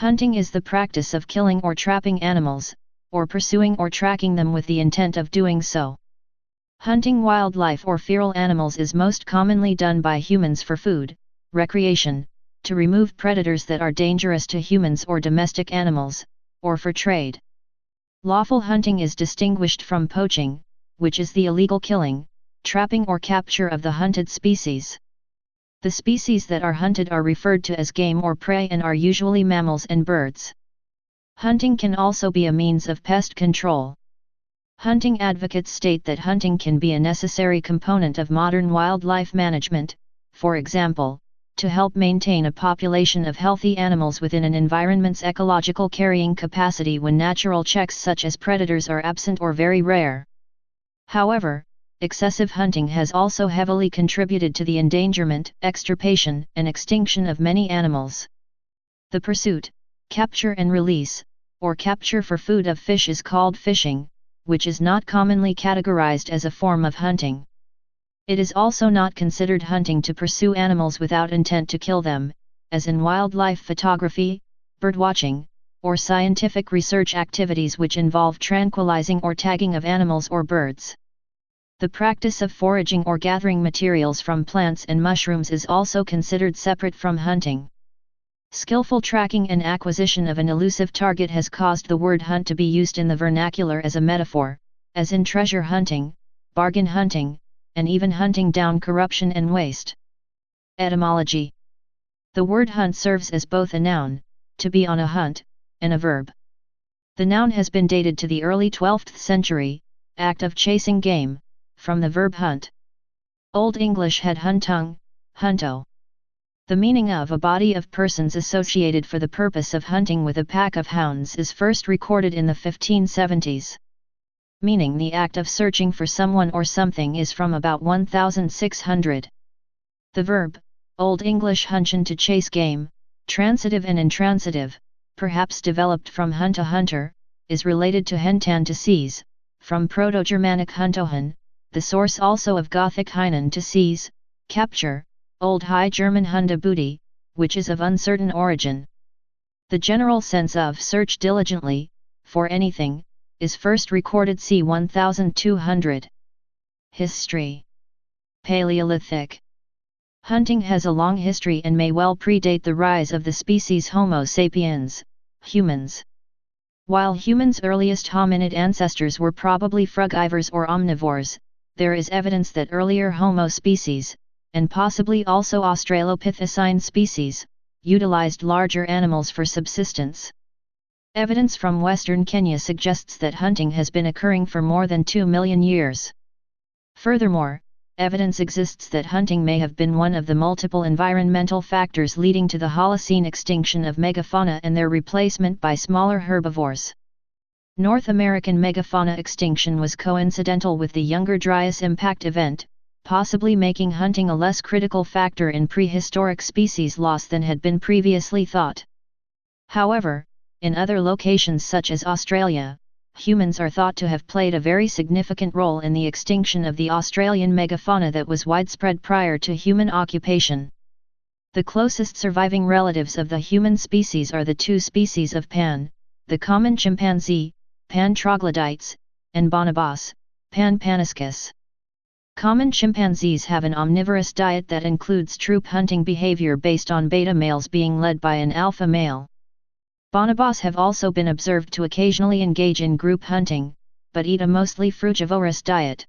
Hunting is the practice of killing or trapping animals, or pursuing or tracking them with the intent of doing so. Hunting wildlife or feral animals is most commonly done by humans for food, recreation, to remove predators that are dangerous to humans or domestic animals, or for trade. Lawful hunting is distinguished from poaching, which is the illegal killing, trapping or capture of the hunted species. The species that are hunted are referred to as game or prey and are usually mammals and birds. Hunting can also be a means of pest control. Hunting advocates state that hunting can be a necessary component of modern wildlife management, for example, to help maintain a population of healthy animals within an environment's ecological carrying capacity when natural checks such as predators are absent or very rare. However, excessive hunting has also heavily contributed to the endangerment, extirpation, and extinction of many animals. The pursuit, capture and release, or capture for food of fish is called fishing, which is not commonly categorized as a form of hunting. It is also not considered hunting to pursue animals without intent to kill them, as in wildlife photography, birdwatching, or scientific research activities which involve tranquilizing or tagging of animals or birds. The practice of foraging or gathering materials from plants and mushrooms is also considered separate from hunting. Skillful tracking and acquisition of an elusive target has caused the word hunt to be used in the vernacular as a metaphor, as in treasure hunting, bargain hunting, and even hunting down corruption and waste. Etymology. The word hunt serves as both a noun, to be on a hunt, and a verb. The noun has been dated to the early 12th century, act of chasing game, from the verb hunt. Old English had huntung, hunto. The meaning of a body of persons associated for the purpose of hunting with a pack of hounds is first recorded in the 1570s. Meaning the act of searching for someone or something is from about 1600. The verb, Old English hunchen to chase game, transitive and intransitive, perhaps developed from hunt a hunter, is related to hentan to seize, from Proto-Germanic huntohen, the source also of Gothic heinen to seize, capture, Old High German hunda booty, which is of uncertain origin. The general sense of search diligently, for anything, is first recorded c. 1200. History. Paleolithic. Hunting has a long history and may well predate the rise of the species Homo sapiens, humans. While humans' earliest hominid ancestors were probably frugivores or omnivores, there is evidence that earlier Homo species, and possibly also Australopithecine species, utilized larger animals for subsistence. Evidence from western Kenya suggests that hunting has been occurring for more than 2 million years. Furthermore, evidence exists that hunting may have been one of the multiple environmental factors leading to the Holocene extinction of megafauna and their replacement by smaller herbivores. North American megafauna extinction was coincidental with the Younger Dryas impact event, possibly making hunting a less critical factor in prehistoric species loss than had been previously thought. However, in other locations such as Australia, humans are thought to have played a very significant role in the extinction of the Australian megafauna that was widespread prior to human occupation. The closest surviving relatives of the human species are the two species of Pan, the common chimpanzee, Pan troglodytes, and bonobos, Pan paniscus. Common chimpanzees have an omnivorous diet that includes troop hunting behavior based on beta males being led by an alpha male. Bonobos have also been observed to occasionally engage in group hunting, but eat a mostly frugivorous diet.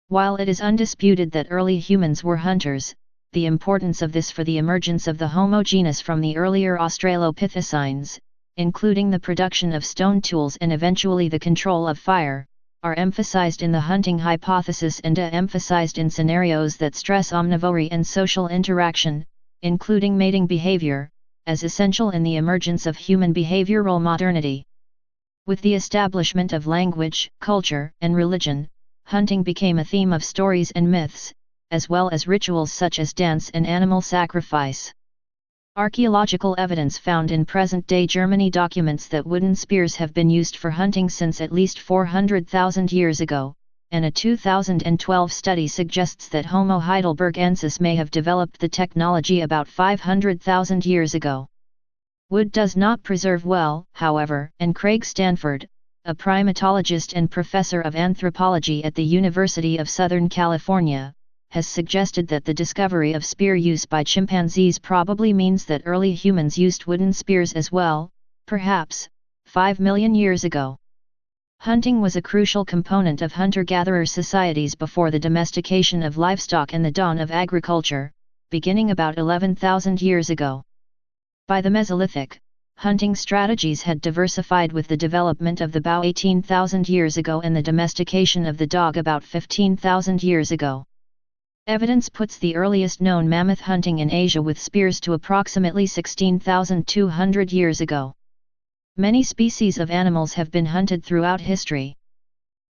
While it is undisputed that early humans were hunters, the importance of this for the emergence of the Homo genus from the earlier Australopithecines, including the production of stone tools and eventually the control of fire, are emphasized in the hunting hypothesis and emphasized in scenarios that stress omnivory and social interaction, including mating behavior, as essential in the emergence of human behavioral modernity. With the establishment of language, culture, and religion, hunting became a theme of stories and myths, as well as rituals such as dance and animal sacrifice. Archaeological evidence found in present-day Germany documents that wooden spears have been used for hunting since at least 400,000 years ago, and a 2012 study suggests that Homo heidelbergensis may have developed the technology about 500,000 years ago. Wood does not preserve well, however, and Craig Stanford, a primatologist and professor of anthropology at the University of Southern California, has suggested that the discovery of spear use by chimpanzees probably means that early humans used wooden spears as well, perhaps 5 million years ago. Hunting was a crucial component of hunter-gatherer societies before the domestication of livestock and the dawn of agriculture, beginning about 11,000 years ago. By the Mesolithic, hunting strategies had diversified with the development of the bow 18,000 years ago and the domestication of the dog about 15,000 years ago. Evidence puts the earliest known mammoth hunting in Asia with spears to approximately 16,200 years ago. Many species of animals have been hunted throughout history.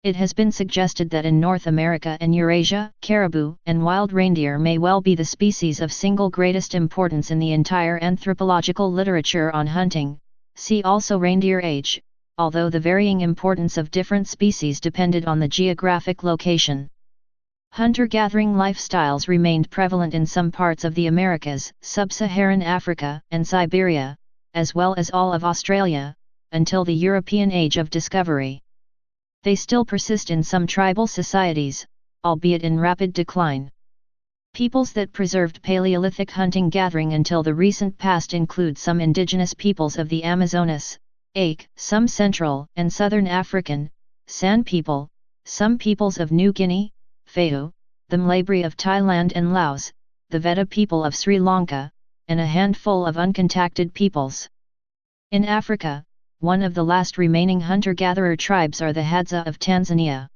It has been suggested that in North America and Eurasia, caribou and wild reindeer may well be the species of single greatest importance in the entire anthropological literature on hunting. See also reindeer age, although the varying importance of different species depended on the geographic location. Hunter-gathering lifestyles remained prevalent in some parts of the Americas, Sub-Saharan Africa, and Siberia, as well as all of Australia, until the European Age of Discovery. They still persist in some tribal societies, albeit in rapid decline. Peoples that preserved Paleolithic hunting-gathering until the recent past include some indigenous peoples of the Amazonas, Ake, some Central and Southern African, San people, some peoples of New Guinea, Fayou, the Mlabri of Thailand and Laos, the Veda people of Sri Lanka, and a handful of uncontacted peoples. In Africa, one of the last remaining hunter-gatherer tribes are the Hadza of Tanzania.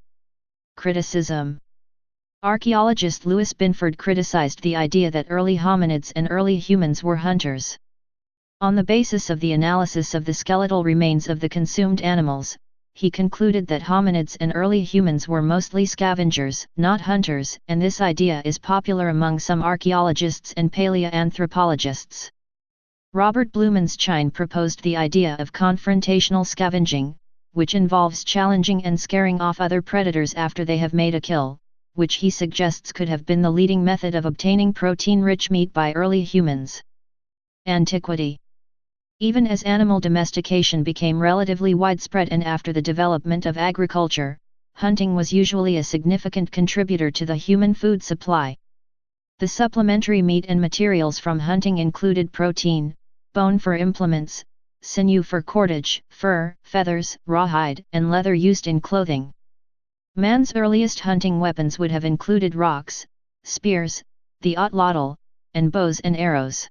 Criticism. Archaeologist Louis Binford criticized the idea that early hominids and early humans were hunters. On the basis of the analysis of the skeletal remains of the consumed animals, he concluded that hominids and early humans were mostly scavengers, not hunters, and this idea is popular among some archaeologists and paleoanthropologists. Robert Blumenschein proposed the idea of confrontational scavenging, which involves challenging and scaring off other predators after they have made a kill, which he suggests could have been the leading method of obtaining protein-rich meat by early humans. Antiquity. Even as animal domestication became relatively widespread and after the development of agriculture, hunting was usually a significant contributor to the human food supply. The supplementary meat and materials from hunting included protein, bone for implements, sinew for cordage, fur, feathers, rawhide, and leather used in clothing. Man's earliest hunting weapons would have included rocks, spears, the atlatl, and bows and arrows.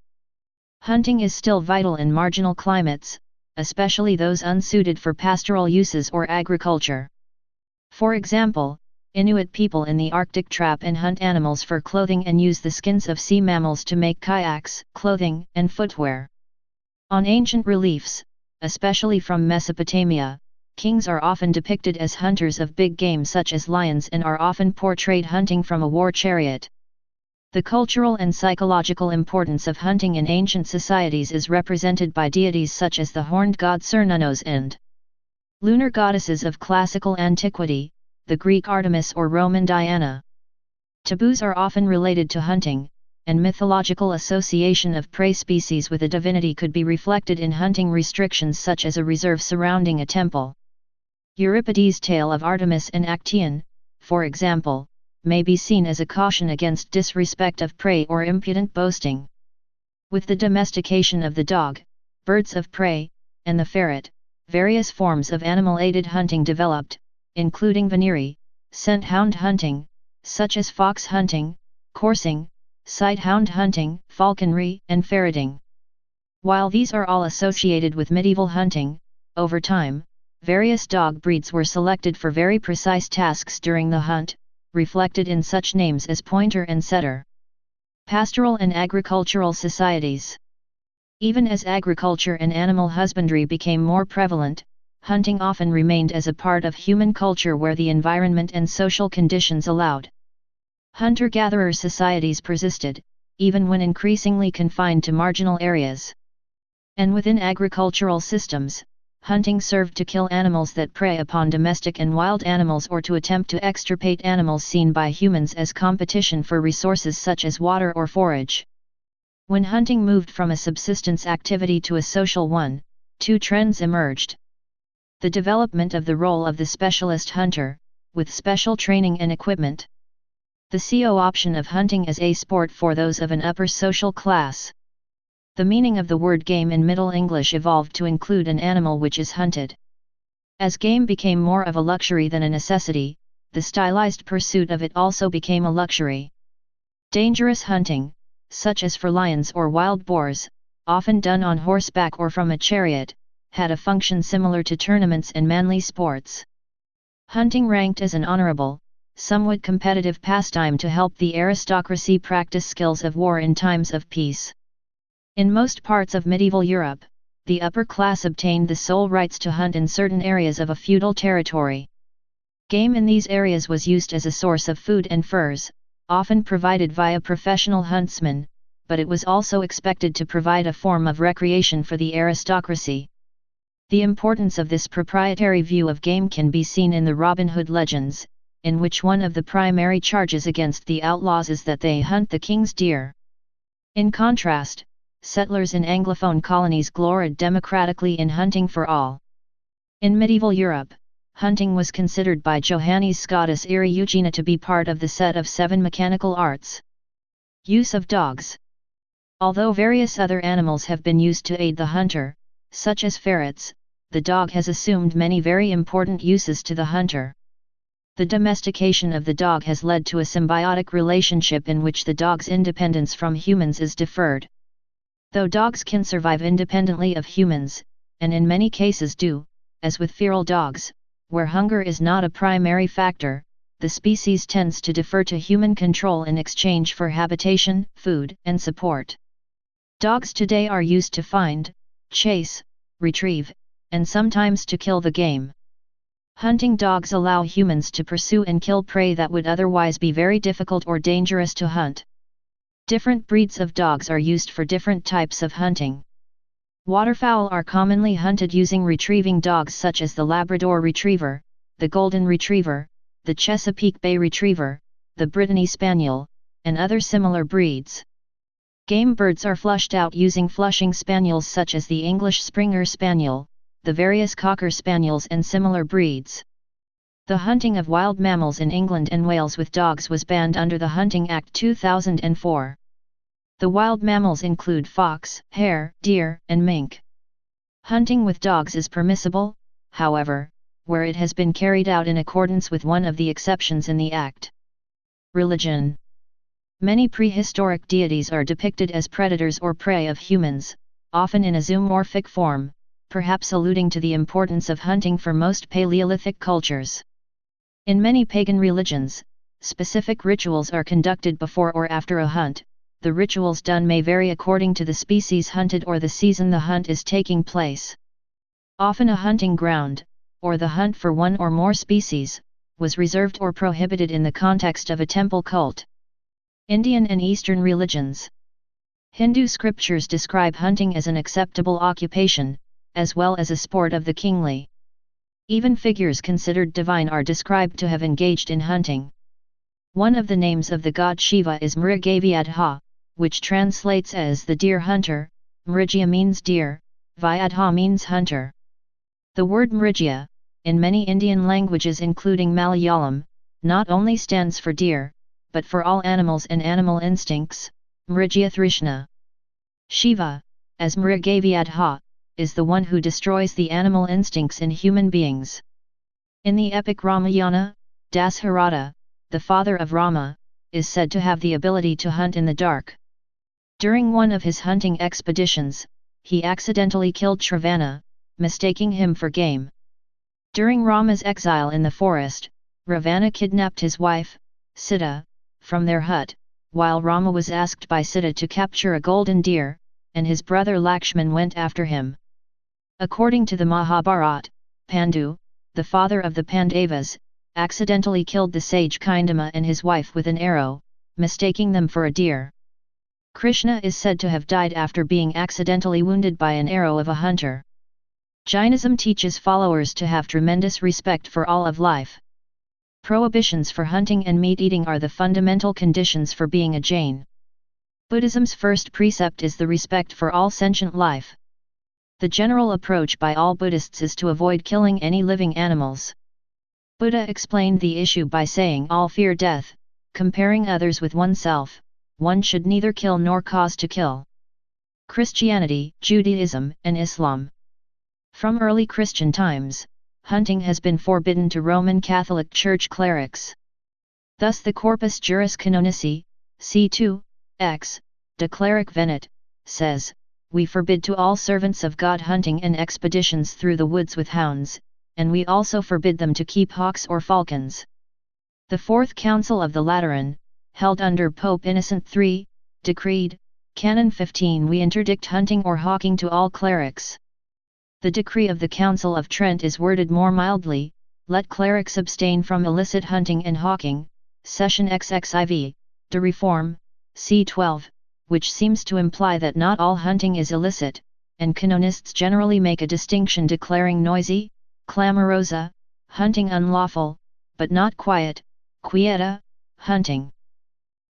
Hunting is still vital in marginal climates, especially those unsuited for pastoral uses or agriculture. For example, Inuit people in the Arctic trap and hunt animals for clothing and use the skins of sea mammals to make kayaks, clothing, and footwear. On ancient reliefs, especially from Mesopotamia, kings are often depicted as hunters of big game such as lions and are often portrayed hunting from a war chariot. The cultural and psychological importance of hunting in ancient societies is represented by deities such as the horned god Cernunnos and lunar goddesses of classical antiquity, the Greek Artemis or Roman Diana. Taboos are often related to hunting, and mythological association of prey species with a divinity could be reflected in hunting restrictions such as a reserve surrounding a temple. Euripides' tale of Artemis and Actaeon, for example, may be seen as a caution against disrespect of prey or impudent boasting. With the domestication of the dog, birds of prey, and the ferret, various forms of animal-aided hunting developed, including venery, scent hound hunting, such as fox hunting, coursing, sighthound hunting, falconry, and ferreting. While these are all associated with medieval hunting, over time, various dog breeds were selected for very precise tasks during the hunt, reflected in such names as pointer and setter. Pastoral and agricultural societies. Even as agriculture and animal husbandry became more prevalent, hunting often remained as a part of human culture where the environment and social conditions allowed. Hunter-gatherer societies persisted, even when increasingly confined to marginal areas. And within agricultural systems, hunting served to kill animals that prey upon domestic and wild animals or to attempt to extirpate animals seen by humans as competition for resources such as water or forage. When hunting moved from a subsistence activity to a social one, two trends emerged. The development of the role of the specialist hunter, with special training and equipment. The CO option of hunting as a sport for those of an upper social class. The meaning of the word game in Middle English evolved to include an animal which is hunted. As game became more of a luxury than a necessity, the stylized pursuit of it also became a luxury. Dangerous hunting, such as for lions or wild boars, often done on horseback or from a chariot, had a function similar to tournaments and manly sports. Hunting ranked as an honorable, somewhat competitive pastime to help the aristocracy practice skills of war in times of peace. In most parts of medieval Europe, the upper class obtained the sole rights to hunt in certain areas of a feudal territory. Game in these areas was used as a source of food and furs, often provided via professional huntsmen, but it was also expected to provide a form of recreation for the aristocracy. The importance of this proprietary view of game can be seen in the Robin Hood legends, in which one of the primary charges against the outlaws is that they hunt the king's deer. In contrast, settlers in Anglophone colonies gloried democratically in hunting for all. In medieval Europe, hunting was considered by Johannes Scotus Eriugena to be part of the set of 7 mechanical arts. Use of dogs. Although various other animals have been used to aid the hunter, such as ferrets, the dog has assumed many very important uses to the hunter. The domestication of the dog has led to a symbiotic relationship in which the dog's independence from humans is deferred. Though dogs can survive independently of humans, and in many cases do, as with feral dogs, where hunger is not a primary factor, the species tends to defer to human control in exchange for habitation, food, and support. Dogs today are used to find, chase, retrieve, and sometimes to kill the game. Hunting dogs allow humans to pursue and kill prey that would otherwise be very difficult or dangerous to hunt. Different breeds of dogs are used for different types of hunting. Waterfowl are commonly hunted using retrieving dogs such as the Labrador Retriever, the Golden Retriever, the Chesapeake Bay Retriever, the Brittany Spaniel, and other similar breeds. Game birds are flushed out using flushing spaniels such as the English Springer Spaniel, the various Cocker Spaniels and similar breeds. The hunting of wild mammals in England and Wales with dogs was banned under the Hunting Act 2004. The wild mammals include fox, hare, deer, and mink. Hunting with dogs is permissible, however, where it has been carried out in accordance with one of the exceptions in the Act. Religion. Many prehistoric deities are depicted as predators or prey of humans, often in a zoomorphic form, perhaps alluding to the importance of hunting for most Paleolithic cultures. In many pagan religions, specific rituals are conducted before or after a hunt. The rituals done may vary according to the species hunted or the season the hunt is taking place. Often a hunting ground, or the hunt for one or more species, was reserved or prohibited in the context of a temple cult. Indian and Eastern religions. Hindu scriptures describe hunting as an acceptable occupation, as well as a sport of the kingly. Even figures considered divine are described to have engaged in hunting. One of the names of the god Shiva is Mrigavyadha, which translates as the deer hunter. Mrigya means deer, Vyadha means hunter. The word Mrigya, in many Indian languages including Malayalam, not only stands for deer, but for all animals and animal instincts, Mrigya Thrishna. Shiva, as Mrigavyadha, is the one who destroys the animal instincts in human beings. In the epic Ramayana, Dasharata, the father of Rama, is said to have the ability to hunt in the dark. During one of his hunting expeditions, he accidentally killed Ravana, mistaking him for game. During Rama's exile in the forest, Ravana kidnapped his wife, Sita, from their hut, while Rama was asked by Sita to capture a golden deer, and his brother Lakshman went after him. According to the Mahabharata, Pandu, the father of the Pandavas, accidentally killed the sage Kindama and his wife with an arrow, mistaking them for a deer. Krishna is said to have died after being accidentally wounded by an arrow of a hunter. Jainism teaches followers to have tremendous respect for all of life. Prohibitions for hunting and meat eating are the fundamental conditions for being a Jain. Buddhism's first precept is the respect for all sentient life. The general approach by all Buddhists is to avoid killing any living animals. Buddha explained the issue by saying all fear death, comparing others with oneself, one should neither kill nor cause to kill. Christianity, Judaism, and Islam. From early Christian times, hunting has been forbidden to Roman Catholic Church clerics. Thus the Corpus Juris Canonici, c. 2, X, de Cleric Venet, says, "We forbid to all servants of God hunting and expeditions through the woods with hounds, and we also forbid them to keep hawks or falcons." The Fourth Council of the Lateran, held under Pope Innocent III, decreed, Canon 15, "We interdict hunting or hawking to all clerics." The decree of the Council of Trent is worded more mildly, "Let clerics abstain from illicit hunting and hawking," Session XXIV, de Reform, c. 12, which seems to imply that not all hunting is illicit, and canonists generally make a distinction declaring noisy, clamorosa, hunting unlawful, but not quiet, quieta, hunting.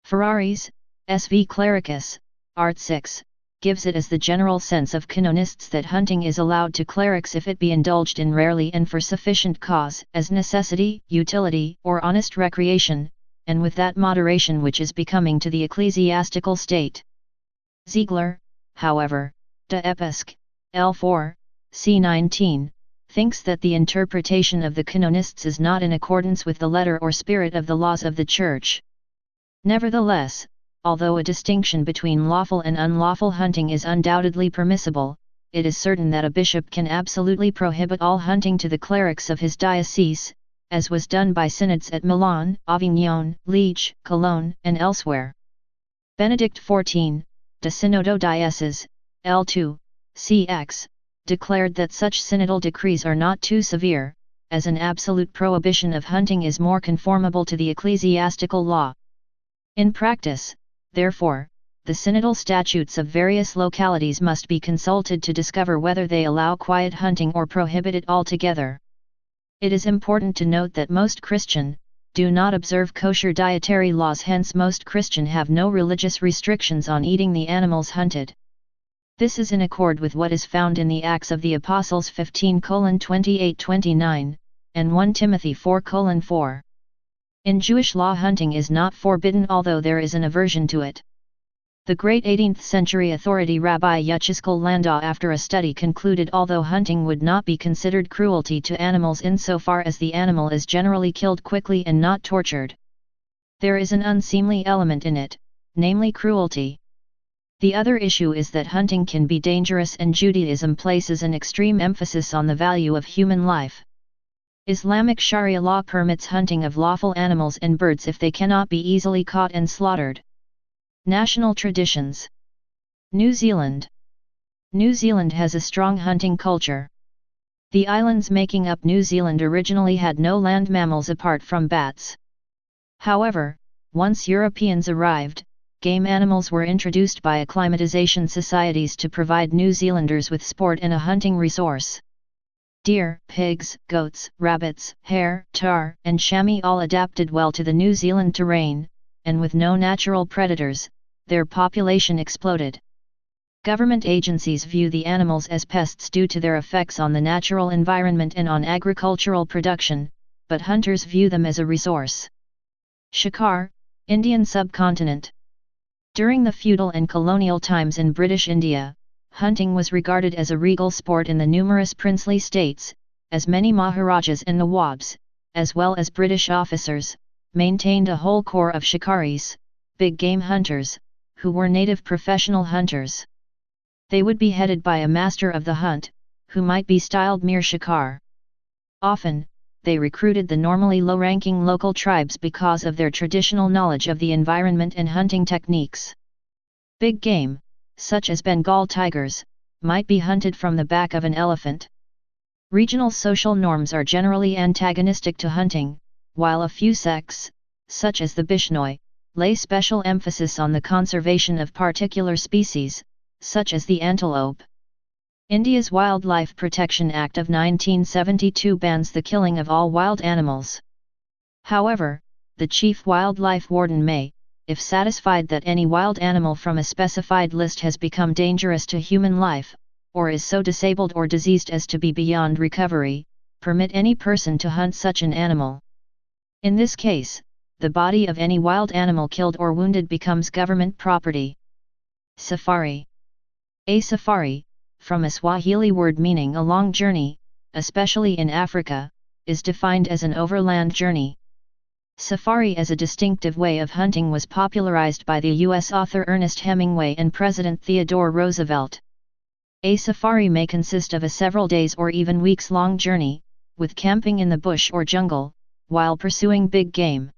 Ferraris, SV Clericus, Art 6, gives it as the general sense of canonists that hunting is allowed to clerics if it be indulged in rarely and for sufficient cause, as necessity, utility, or honest recreation, and with that moderation which is becoming to the ecclesiastical state. Ziegler, however, de Episc, L4, c. 19, thinks that the interpretation of the canonists is not in accordance with the letter or spirit of the laws of the Church. Nevertheless, although a distinction between lawful and unlawful hunting is undoubtedly permissible, it is certain that a bishop can absolutely prohibit all hunting to the clerics of his diocese, as was done by synods at Milan, Avignon, Liege, Cologne, and elsewhere. Benedict XIV, De Synodo Dioceses, L2, cx, declared that such synodal decrees are not too severe, as an absolute prohibition of hunting is more conformable to the ecclesiastical law. In practice, therefore, the synodal statutes of various localities must be consulted to discover whether they allow quiet hunting or prohibit it altogether. It is important to note that most Christian do not observe kosher dietary laws, hence most Christian have no religious restrictions on eating the animals hunted. This is in accord with what is found in the Acts of the Apostles 15:28-29, and 1 Timothy 4:4. In Jewish law hunting is not forbidden, although there is an aversion to it. The great 18th century authority Rabbi Yechezkel Landau, after a study, concluded although hunting would not be considered cruelty to animals insofar as the animal is generally killed quickly and not tortured, there is an unseemly element in it, namely cruelty. The other issue is that hunting can be dangerous, and Judaism places an extreme emphasis on the value of human life. Islamic Sharia law permits hunting of lawful animals and birds if they cannot be easily caught and slaughtered. National traditions. New Zealand. New Zealand has a strong hunting culture. The islands making up New Zealand originally had no land mammals apart from bats. However, once Europeans arrived, game animals were introduced by acclimatization societies to provide New Zealanders with sport and a hunting resource. Deer, pigs, goats, rabbits, hare, tahr, and chamois all adapted well to the New Zealand terrain, and with no natural predators, their population exploded. Government agencies view the animals as pests due to their effects on the natural environment and on agricultural production, but hunters view them as a resource. Shikar, Indian subcontinent. During the feudal and colonial times in British India, hunting was regarded as a regal sport in the numerous princely states, as many Maharajas and Nawabs, as well as British officers, maintained a whole corps of shikaris, big game hunters, who were native professional hunters. They would be headed by a master of the hunt, who might be styled Mir Shikar. Often, they recruited the normally low-ranking local tribes because of their traditional knowledge of the environment and hunting techniques. Big game, such as Bengal tigers, might be hunted from the back of an elephant. Regional social norms are generally antagonistic to hunting, while a few sects, such as the Bishnoi, lay special emphasis on the conservation of particular species, such as the antelope. India's Wildlife Protection Act of 1972 bans the killing of all wild animals. However, the chief wildlife warden may, if satisfied that any wild animal from a specified list has become dangerous to human life, or is so disabled or diseased as to be beyond recovery, permit any person to hunt such an animal. In this case, the body of any wild animal killed or wounded becomes government property. Safari. A safari, from a Swahili word meaning a long journey, especially in Africa, is defined as an overland journey. Safari as a distinctive way of hunting was popularized by the U.S. author Ernest Hemingway and President Theodore Roosevelt. A safari may consist of a several days or even weeks-long journey, with camping in the bush or jungle, while pursuing big game.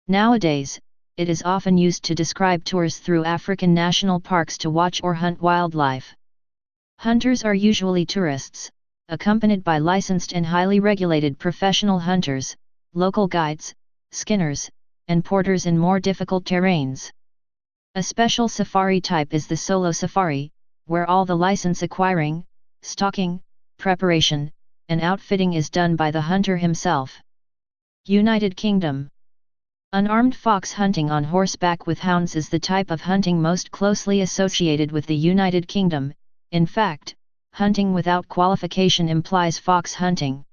Nowadays, it is often used to describe tours through African national parks to watch or hunt wildlife. Hunters are usually tourists, accompanied by licensed and highly regulated professional hunters, local guides, skinners, and porters in more difficult terrains. A special safari type is the solo safari, where all the license acquiring, stalking, preparation, and outfitting is done by the hunter himself. United Kingdom. Unarmed fox hunting on horseback with hounds is the type of hunting most closely associated with the United Kingdom. In fact, hunting without qualification implies fox hunting.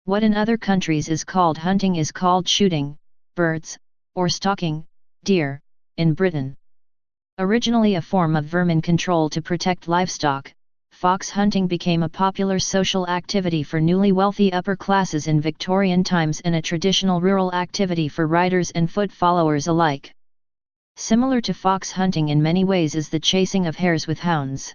What in other countries is called hunting is called shooting birds, or stalking deer, in Britain. Originally a form of vermin control to protect livestock, fox hunting became a popular social activity for newly wealthy upper classes in Victorian times and a traditional rural activity for riders and foot followers alike. Similar to fox hunting in many ways is the chasing of hares with hounds.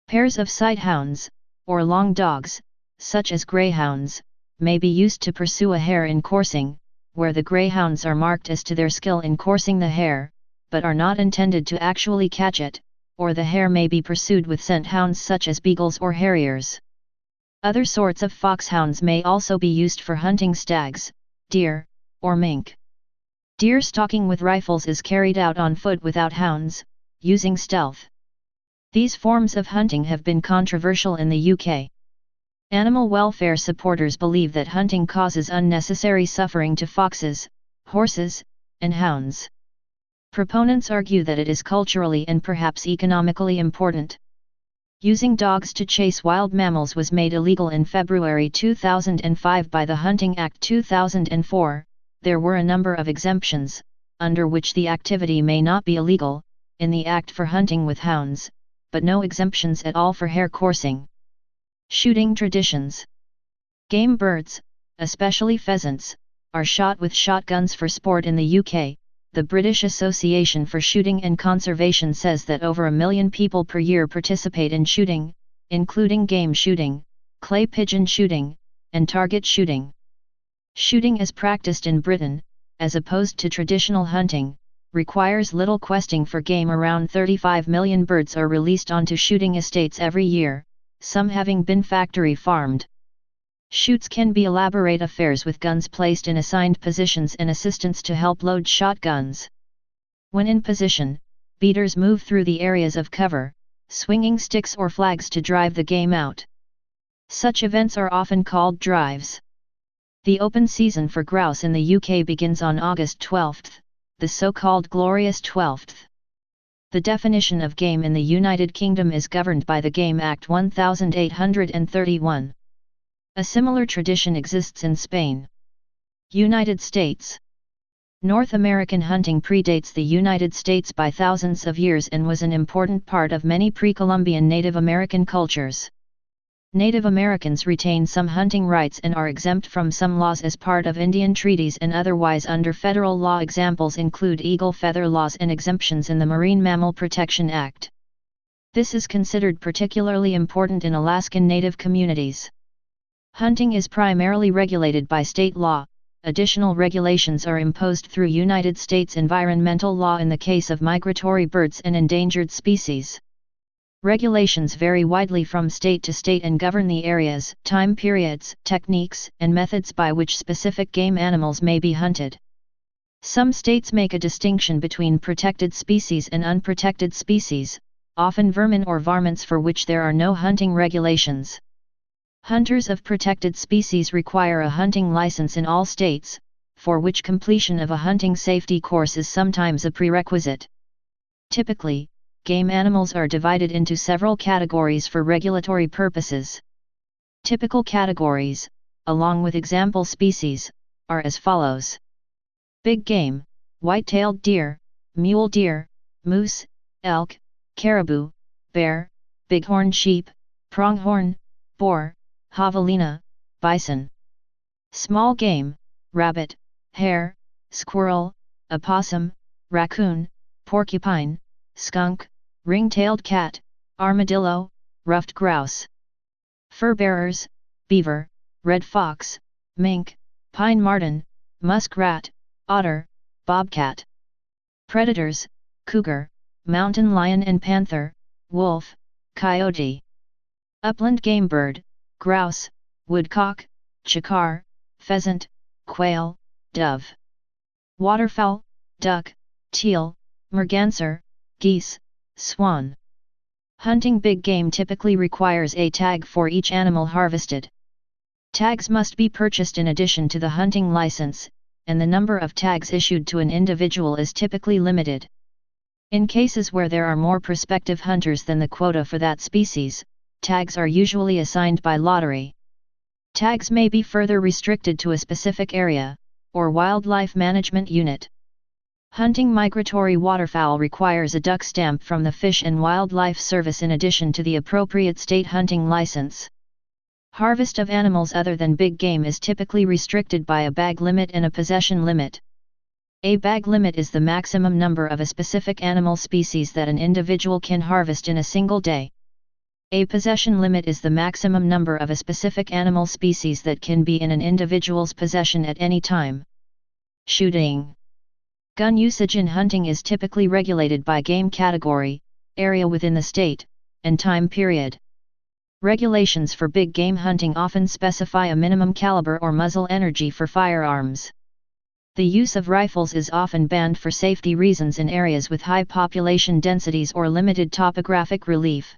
Pairs of sighthounds, or long dogs, such as greyhounds, may be used to pursue a hare in coursing, where the greyhounds are marked as to their skill in coursing the hare, but are not intended to actually catch it, or the hare may be pursued with scent hounds such as beagles or harriers. Other sorts of foxhounds may also be used for hunting stags, deer, or mink. Deer stalking with rifles is carried out on foot without hounds, using stealth. These forms of hunting have been controversial in the UK. Animal welfare supporters believe that hunting causes unnecessary suffering to foxes, horses, and hounds. Proponents argue that it is culturally and perhaps economically important. Using dogs to chase wild mammals was made illegal in February 2005 by the Hunting Act 2004. There were a number of exemptions, under which the activity may not be illegal, in the Act for hunting with hounds, but no exemptions at all for hare coursing. Shooting traditions. Game birds, especially pheasants, are shot with shotguns for sport in the UK. The British Association for Shooting and Conservation says that over 1 million people per year participate in shooting, including game shooting, clay pigeon shooting, and target shooting. Shooting as practiced in Britain, as opposed to traditional hunting, requires little questing for game. Around 35 million birds are released onto shooting estates every year, some having been factory farmed. Shoots can be elaborate affairs with guns placed in assigned positions and assistants to help load shotguns. When in position, beaters move through the areas of cover, swinging sticks or flags to drive the game out. Such events are often called drives. The open season for grouse in the UK begins on August 12, the so-called Glorious 12th. The definition of game in the United Kingdom is governed by the Game Act 1831. A similar tradition exists in Spain. United States. North American hunting predates the United States by thousands of years and was an important part of many pre-Columbian Native American cultures. Native Americans retain some hunting rights and are exempt from some laws as part of Indian treaties and otherwise under federal law. Examples include eagle feather laws and exemptions in the Marine Mammal Protection Act. This is considered particularly important in Alaskan Native communities. Hunting is primarily regulated by state law. Additional regulations are imposed through United States environmental law in the case of migratory birds and endangered species. Regulations vary widely from state to state and govern the areas, time periods, techniques, and methods by which specific game animals may be hunted. Some states make a distinction between protected species and unprotected species, often vermin or varmints, for which there are no hunting regulations. Hunters of protected species require a hunting license in all states, for which completion of a hunting safety course is sometimes a prerequisite. Typically, game animals are divided into several categories for regulatory purposes. Typical categories, along with example species, are as follows. Big game: white-tailed deer, mule deer, moose, elk, caribou, bear, bighorn sheep, pronghorn, boar, javelina, bison. Small game: rabbit, hare, squirrel, opossum, raccoon, porcupine, skunk, ring-tailed cat, armadillo, ruffed grouse. Fur bearers: beaver, red fox, mink, pine marten, muskrat, otter, bobcat. Predators: cougar, mountain lion and panther, wolf, coyote. Upland game bird: grouse, woodcock, chikar, pheasant, quail, dove. Waterfowl: duck, teal, merganser, geese, swan. Hunting big game typically requires a tag for each animal harvested. Tags must be purchased in addition to the hunting license, and the number of tags issued to an individual is typically limited. In cases where there are more prospective hunters than the quota for that species, tags are usually assigned by lottery. Tags may be further restricted to a specific area, or wildlife management unit. Hunting migratory waterfowl requires a duck stamp from the Fish and Wildlife Service in addition to the appropriate state hunting license. Harvest of animals other than big game is typically restricted by a bag limit and a possession limit. A bag limit is the maximum number of a specific animal species that an individual can harvest in a single day. A possession limit is the maximum number of a specific animal species that can be in an individual's possession at any time. Shooting. Gun usage in hunting is typically regulated by game category, area within the state, and time period. Regulations for big game hunting often specify a minimum caliber or muzzle energy for firearms. The use of rifles is often banned for safety reasons in areas with high population densities or limited topographic relief.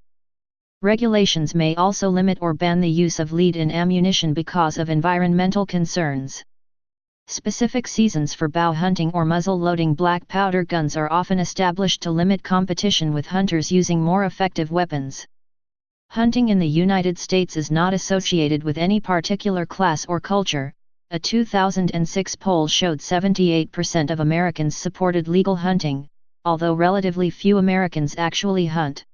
Regulations may also limit or ban the use of lead-in ammunition because of environmental concerns. Specific seasons for bow hunting or muzzle-loading black powder guns are often established to limit competition with hunters using more effective weapons. Hunting in the United States is not associated with any particular class or culture. A 2006 poll showed 78% of Americans supported legal hunting, although relatively few Americans actually hunt.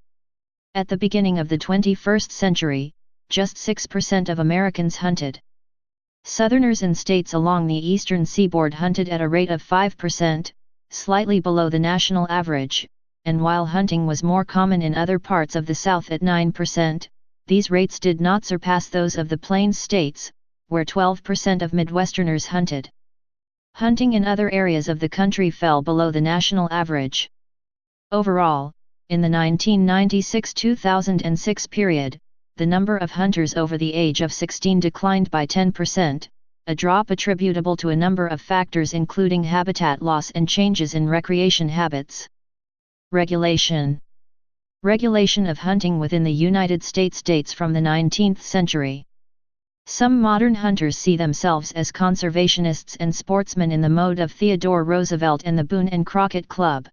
At the beginning of the 21st century, just 6% of Americans hunted. Southerners in states along the eastern seaboard hunted at a rate of 5%, slightly below the national average, and while hunting was more common in other parts of the South at 9%, these rates did not surpass those of the Plains states, where 12% of Midwesterners hunted. Hunting in other areas of the country fell below the national average. Overall, in the 1996-2006 period, the number of hunters over the age of 16 declined by 10%, a drop attributable to a number of factors including habitat loss and changes in recreation habits. Regulation. Regulation of hunting within the United States dates from the 19th century. Some modern hunters see themselves as conservationists and sportsmen in the mode of Theodore Roosevelt and the Boone and Crockett Club.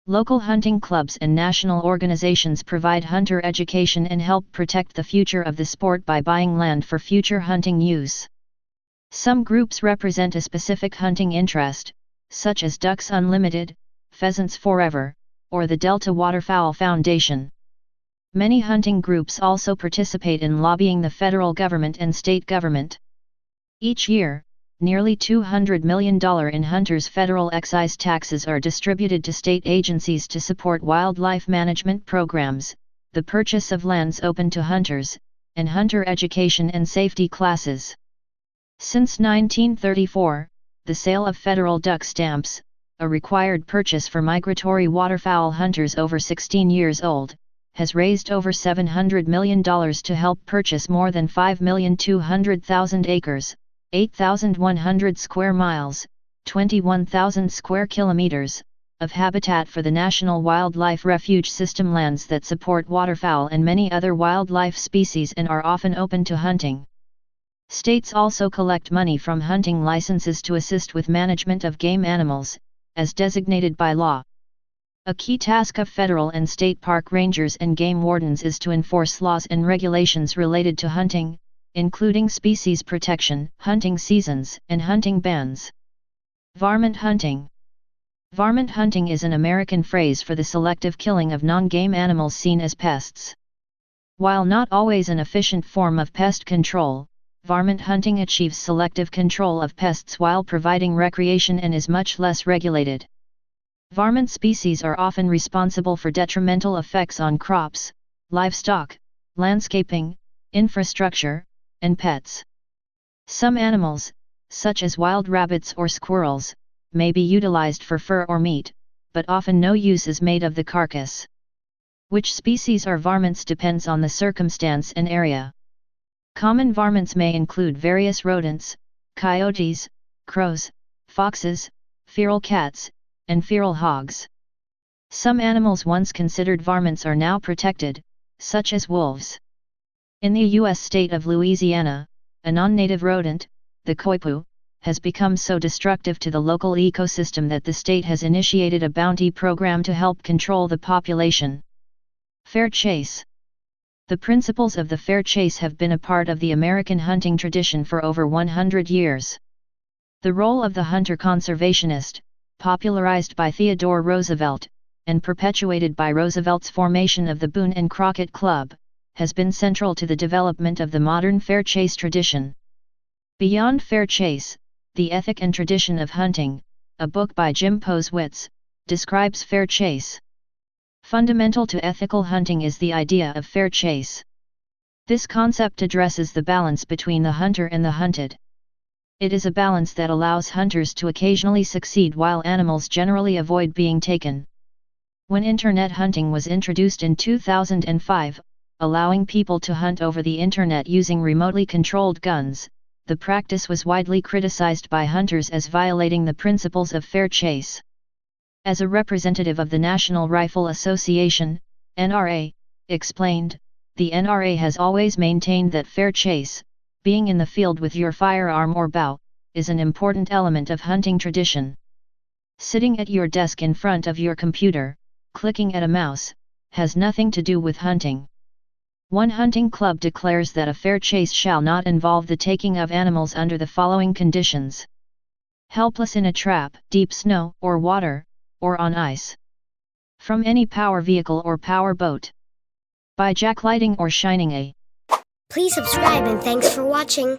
Local hunting clubs and national organizations provide hunter education and help protect the future of the sport by buying land for future hunting use. Some groups represent a specific hunting interest, such as Ducks Unlimited, Pheasants Forever, or the Delta Waterfowl Foundation. Many hunting groups also participate in lobbying the federal government and state government. Each year, nearly $200 million in hunters' federal excise taxes are distributed to state agencies to support wildlife management programs, the purchase of lands open to hunters, and hunter education and safety classes. Since 1934, the sale of federal duck stamps, a required purchase for migratory waterfowl hunters over 16 years old, has raised over $700 million to help purchase more than 5,200,000 acres, 8,100 square miles, 21,000 square kilometers, of habitat for the National Wildlife Refuge System lands that support waterfowl and many other wildlife species and are often open to hunting. States also collect money from hunting licenses to assist with management of game animals, as designated by law. A key task of federal and state park rangers and game wardens is to enforce laws and regulations related to hunting, including species protection, hunting seasons, and hunting bans. Varmint hunting. Varmint hunting is an American phrase for the selective killing of non-game animals seen as pests. While not always an efficient form of pest control, varmint hunting achieves selective control of pests while providing recreation and is much less regulated. Varmint species are often responsible for detrimental effects on crops, livestock, landscaping, infrastructure, and pets. Some animals, such as wild rabbits or squirrels, may be utilized for fur or meat, but often no use is made of the carcass. Which species are varmints depends on the circumstance and area. Common varmints may include various rodents, coyotes, crows, foxes, feral cats, and feral hogs. Some animals once considered varmints are now protected, such as wolves. In the U.S. state of Louisiana, a non-native rodent, the coypu, has become so destructive to the local ecosystem that the state has initiated a bounty program to help control the population. Fair chase. The principles of the fair chase have been a part of the American hunting tradition for over 100 years. The role of the hunter conservationist, popularized by Theodore Roosevelt, and perpetuated by Roosevelt's formation of the Boone and Crockett Club, has been central to the development of the modern fair chase tradition. Beyond Fair Chase, The Ethic and Tradition of Hunting, a book by Jim Posewitz, describes fair chase. Fundamental to ethical hunting is the idea of fair chase. This concept addresses the balance between the hunter and the hunted. It is a balance that allows hunters to occasionally succeed while animals generally avoid being taken. When internet hunting was introduced in 2005, allowing people to hunt over the internet using remotely controlled guns, the practice was widely criticized by hunters as violating the principles of fair chase. As a representative of the National Rifle Association, NRA, explained, the NRA has always maintained that fair chase, being in the field with your firearm or bow, is an important element of hunting tradition. Sitting at your desk in front of your computer, clicking at a mouse, has nothing to do with hunting. One hunting club declares that a fair chase shall not involve the taking of animals under the following conditions: helpless in a trap, deep snow or water, or on ice. From any power vehicle or power boat. By jacklighting or shining a. Please subscribe and thanks for watching.